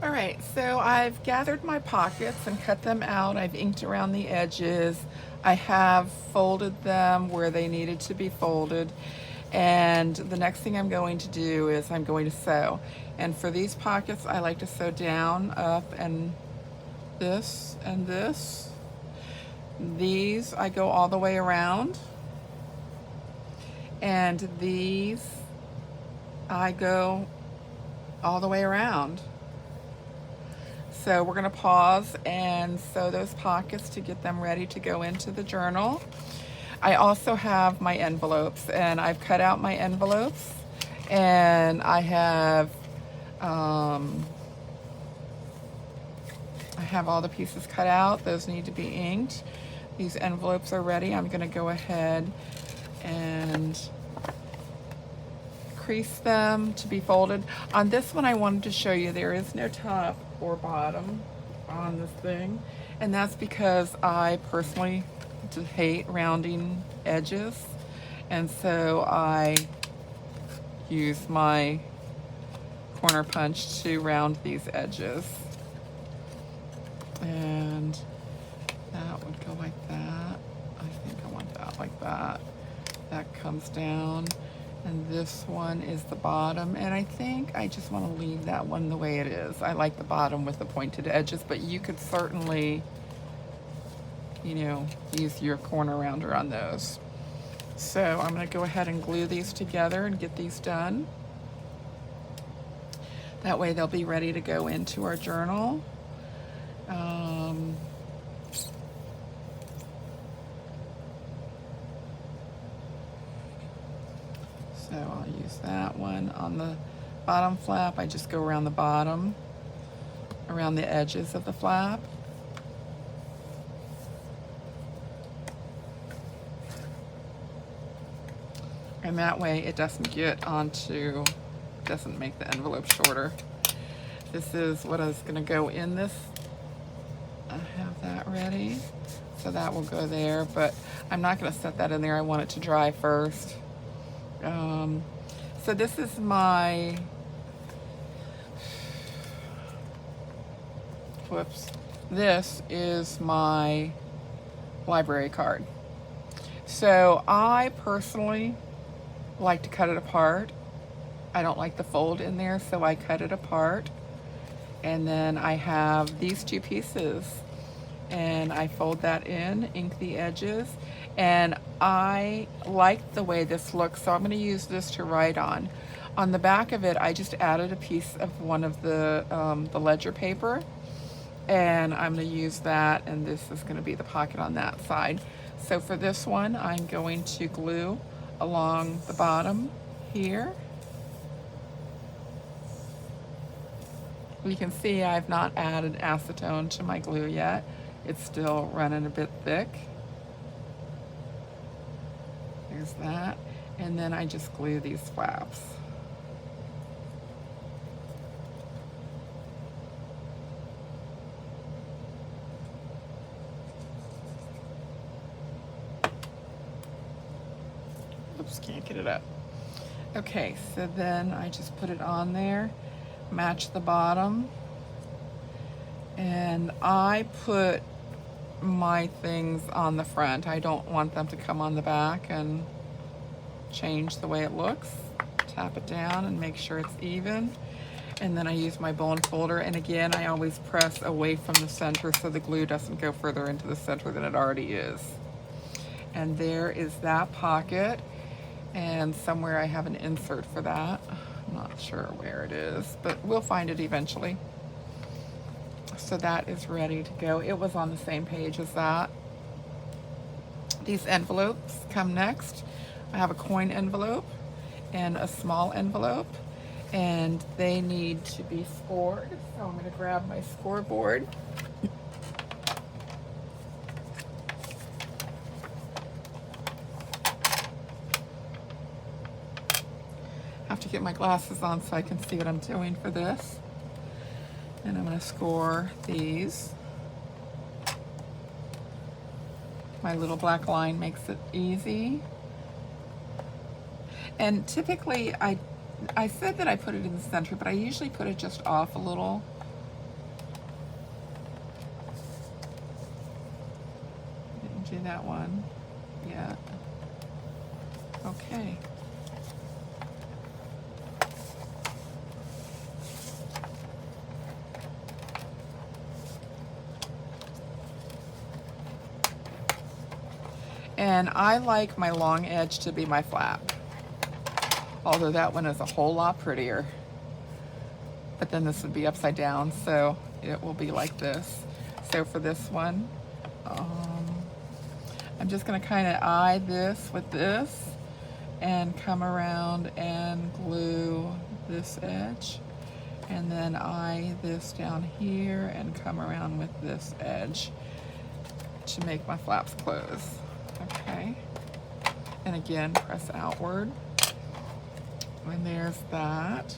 All right, so I've gathered my pockets and cut them out. I've inked around the edges. I have folded them where they needed to be folded. And the next thing I'm going to do is I'm going to sew. And for these pockets, I like to sew down, up, and this and this. These I go all the way around. And these I go all the way around. So we're gonna pause and sew those pockets to get them ready to go into the journal. I also have my envelopes, and I've cut out my envelopes, and I have all the pieces cut out. Those need to be inked. These envelopes are ready. I'm gonna go ahead and crease them to be folded. On this one, I wanted to show you there is no top or bottom on this thing, and that's because I personally hate rounding edges, and so I use my corner punch to round these edges. And that would go like that. I think I want that like that. That comes down. And this one is the bottom, and I think I just want to leave that one the way it is. I like the bottom with the pointed edges, but you could certainly, you know, use your corner rounder on those. So I'm going to go ahead and glue these together and get these done. That way they'll be ready to go into our journal. So I'll use that one. On the bottom flap, I just go around the bottom, around the edges of the flap. And that way it doesn't get onto, doesn't make the envelope shorter. This is what is gonna go in this. I have that ready. So that will go there, but I'm not gonna set that in there. I want it to dry first. So this is my, whoops, this is my library card. So I personally like to cut it apart. I don't like the fold in there, so I cut it apart. And then I have these two pieces, and I fold that in, ink the edges, and I like the way this looks, so I'm going to use this to write on. On the back of it, I just added a piece of one of the ledger paper, and I'm going to use that, and this is going to be the pocket on that side. So for this one, I'm going to glue along the bottom here. You can see I've not added acetone to my glue yet. It's still running a bit thick. There's that. And then I just glue these flaps. Oops, can't get it up. Okay, so then I just put it on there, match the bottom, and I put my things on the front. I don't want them to come on the back and change the way it looks. Tap it down and make sure it's even. And then I use my bone folder, and again, I always press away from the center so the glue doesn't go further into the center than it already is. And there is that pocket, and somewhere I have an insert for that. I'm not sure where it is, but we'll find it eventually. So that is ready to go. It was on the same page as that. These envelopes come next. I have a coin envelope and a small envelope, and they need to be scored. So I'm going to grab my scoreboard. I have to get my glasses on so I can see what I'm doing for this. And I'm going to score these. My little black line makes it easy. And typically I said that I put it in the center, but I usually put it just off a little do that one yet. Okay. And I like my long edge to be my flap, although that one is a whole lot prettier. But then this would be upside down, so it will be like this. So for this one, I'm just gonna kind of eye this with this and come around and glue this edge, and then eye this down here and come around with this edge to make my flaps close. Okay, and again, press outward, and there's that.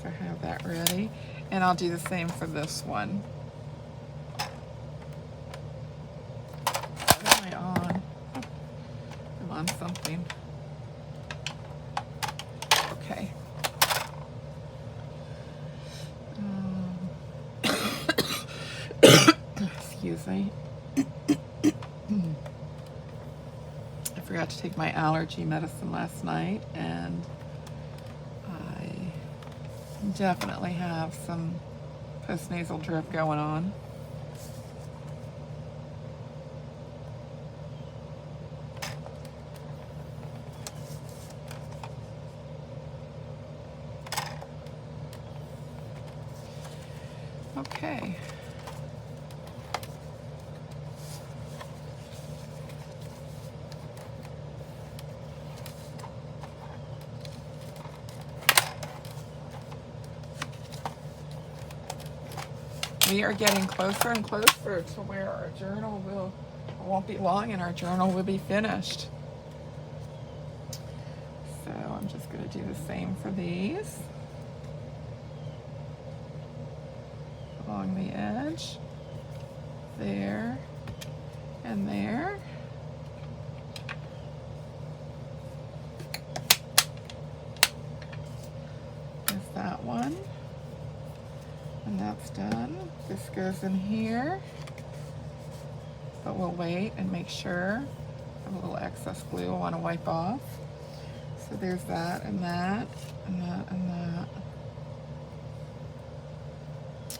So I have that ready, and I'll do the same for this one. What am I on? I'm on something. Okay. Excuse me. I forgot to take my allergy medicine last night, and I definitely have some postnasal drip going on. Okay. We are getting closer and closer to where our journal won't be long and our journal will be finished. So I'm just going to do the same for these. Along the edge, there, and there. There's that one. And that's done. This goes in here, but we'll wait and make sure. I have a little excess glue I want to wipe off. So there's that and that and that and that.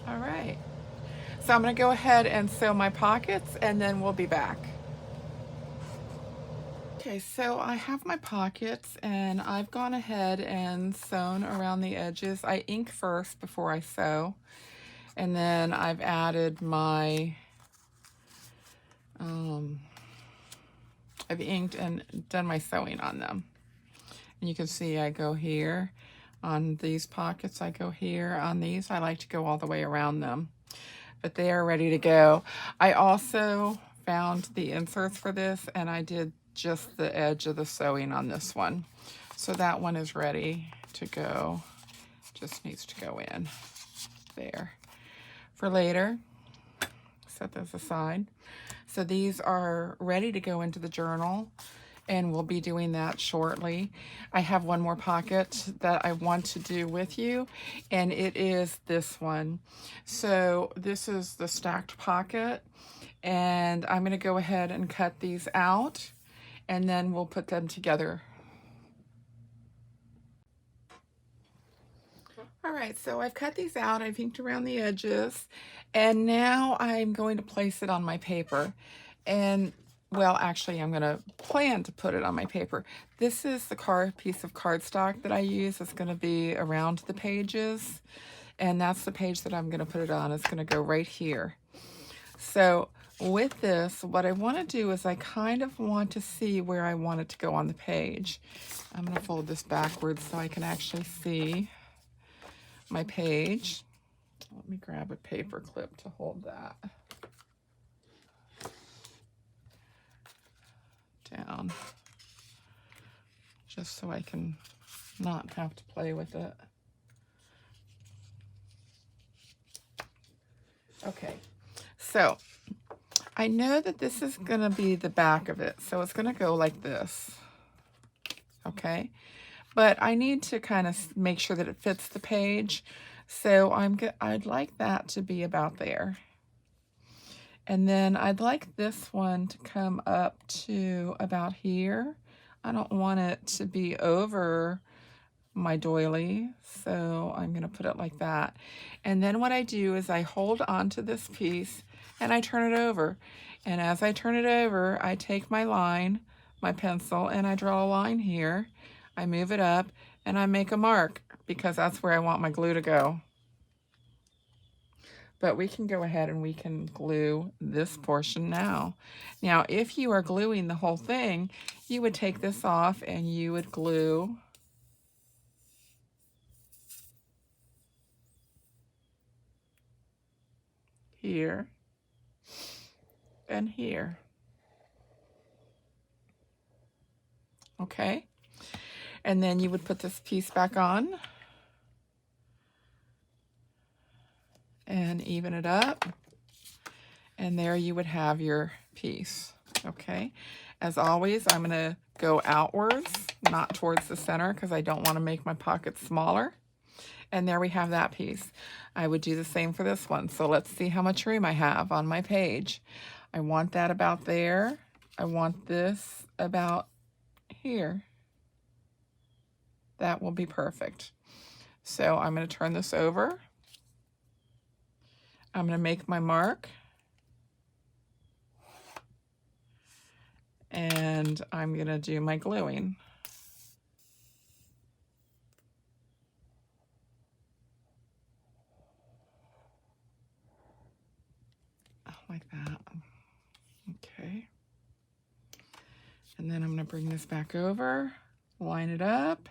All right. So I'm going to go ahead and sew my pockets, and then we'll be back. Okay, so I have my pockets, and I've gone ahead and sewn around the edges. I ink first before I sew, and then I've added my, I've inked and done my sewing on them. And you can see I go here on these pockets, I go here on these. I like to go all the way around them, but they are ready to go. I also found the inserts for this, and I did just the edge of the sewing on this one. So that one is ready to go. Just needs to go in there. For later, set those aside. So these are ready to go into the journal, and we'll be doing that shortly. I have one more pocket that I want to do with you, and it is this one. So this is the stacked pocket, and I'm going to go ahead and cut these out, and then we'll put them together. All right, so I've cut these out, I've inked around the edges, and now I'm going to place it on my paper. And, well, actually, I'm gonna plan to put it on my paper. This is the piece of cardstock that I use. It's gonna be around the pages, and that's the page that I'm gonna put it on. It's gonna go right here. So with this, what I wanna do is I kind of want to see where I want it to go on the page. I'm gonna fold this backwards so I can actually see my page. Let me grab a paper clip to hold that down, just so I can not have to play with it. Okay, so I know that this is gonna be the back of it, so it's gonna go like this, okay? But I need to kind of make sure that it fits the page, so I'd like that to be about there. And then I'd like this one to come up to about here. I don't want it to be over my doily, so I'm gonna put it like that. And then what I do is I hold onto this piece and I turn it over. And as I turn it over, I take my line, my pencil, and I draw a line here. I move it up and I make a mark because that's where I want my glue to go. But we can go ahead and we can glue this portion now. Now, if you are gluing the whole thing, you would take this off and you would glue here and here. Okay? And then you would put this piece back on and even it up. And there you would have your piece. Okay? As always, I'm going to go outwards, not towards the center, because I don't want to make my pockets smaller. And there we have that piece. I would do the same for this one. So let's see how much room I have on my page. I want that about there. I want this about here. That will be perfect. So I'm going to turn this over. I'm going to make my mark. And I'm going to do my gluing. Like that. Okay. And then I'm going to bring this back over, line it up,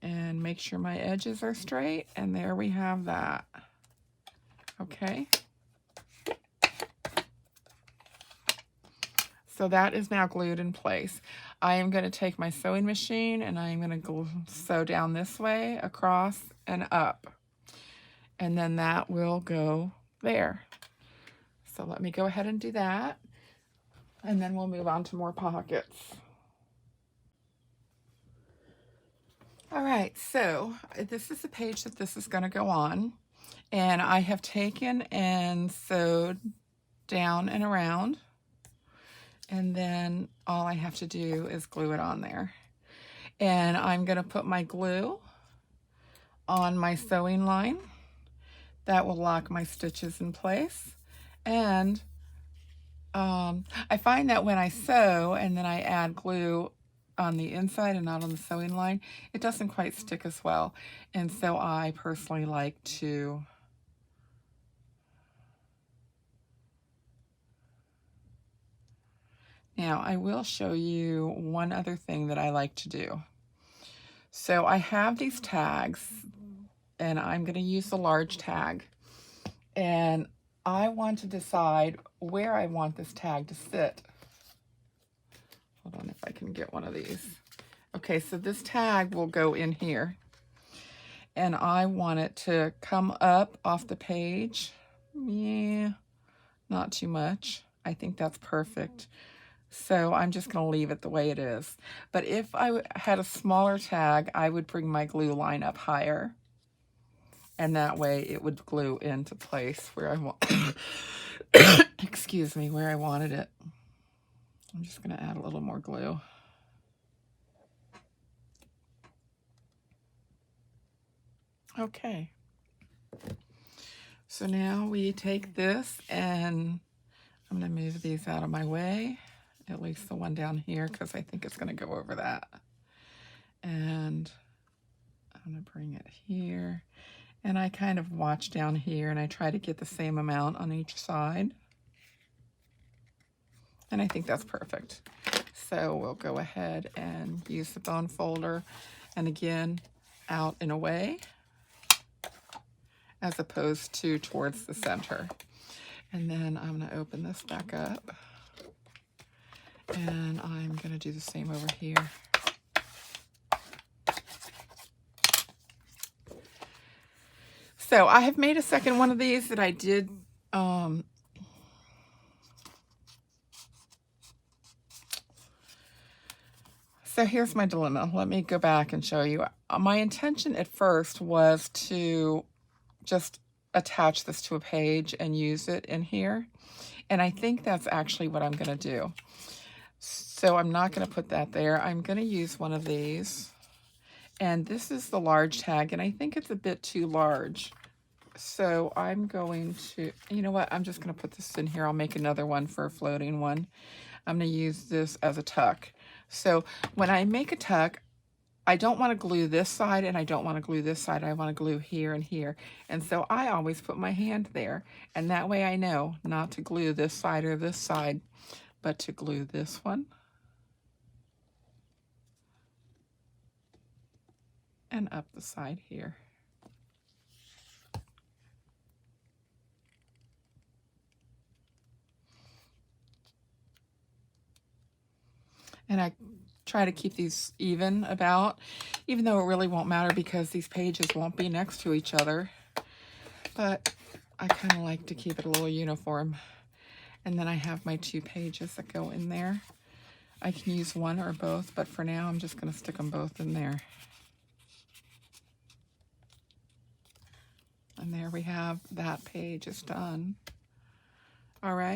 and make sure my edges are straight. And there we have that. Okay. So that is now glued in place. I am going to take my sewing machine and I am going to sew down this way, across, and up. And then that will go there. So let me go ahead and do that. And then we'll move on to more pockets. All right, so this is the page that this is going to go on. And I have taken and sewed down and around. And then all I have to do is glue it on there. And I'm going to put my glue on my sewing line. That will lock my stitches in place. And I find that when I sew and then I add glue on the inside and not on the sewing line, it doesn't quite stick as well. And so I personally like to now I will show you one other thing that I like to do. So I have these tags and I'm going to use the large tag. And I want to decide where I want this tag to sit. Hold on if I can get one of these. Okay, so this tag will go in here. And I want it to come up off the page. Yeah, not too much. I think that's perfect. So I'm just going to leave it the way it is. But if I had a smaller tag, I would bring my glue line up higher. And that way it would glue into place where I want, excuse me, where I wanted it. I'm just going to add a little more glue. Okay. So now we take this and I'm going to move these out of my way, at least the one down here, because I think it's going to go over that. And I'm going to bring it here. And I kind of watch down here and I try to get the same amount on each side. And I think that's perfect. So we'll go ahead and use the bone folder. And again, out and away, as opposed to towards the center. And then I'm going to open this back up. And I'm going to do the same over here. So I have made a second one of these that I did so here's my dilemma. Let me go back and show you. My intention at first was to just attach this to a page and use it in here. And I think that's actually what I'm going to do. So I'm not going to put that there. I'm going to use one of these. And this is the large tag, and I think it's a bit too large. So I'm going to, you know what, I'm just going to put this in here. I'll make another one for a floating one. I'm going to use this as a tuck. So when I make a tuck, I don't want to glue this side and I don't want to glue this side. I want to glue here and here. And so I always put my hand there. And that way I know not to glue this side or this side, but to glue this one. And up the side here. And I try to keep these even about, even though it really won't matter because these pages won't be next to each other. But I kind of like to keep it a little uniform. And then I have my 2 pages that go in there. I can use one or both, but for now I'm just going to stick them both in there. And there we have that page is done. All right.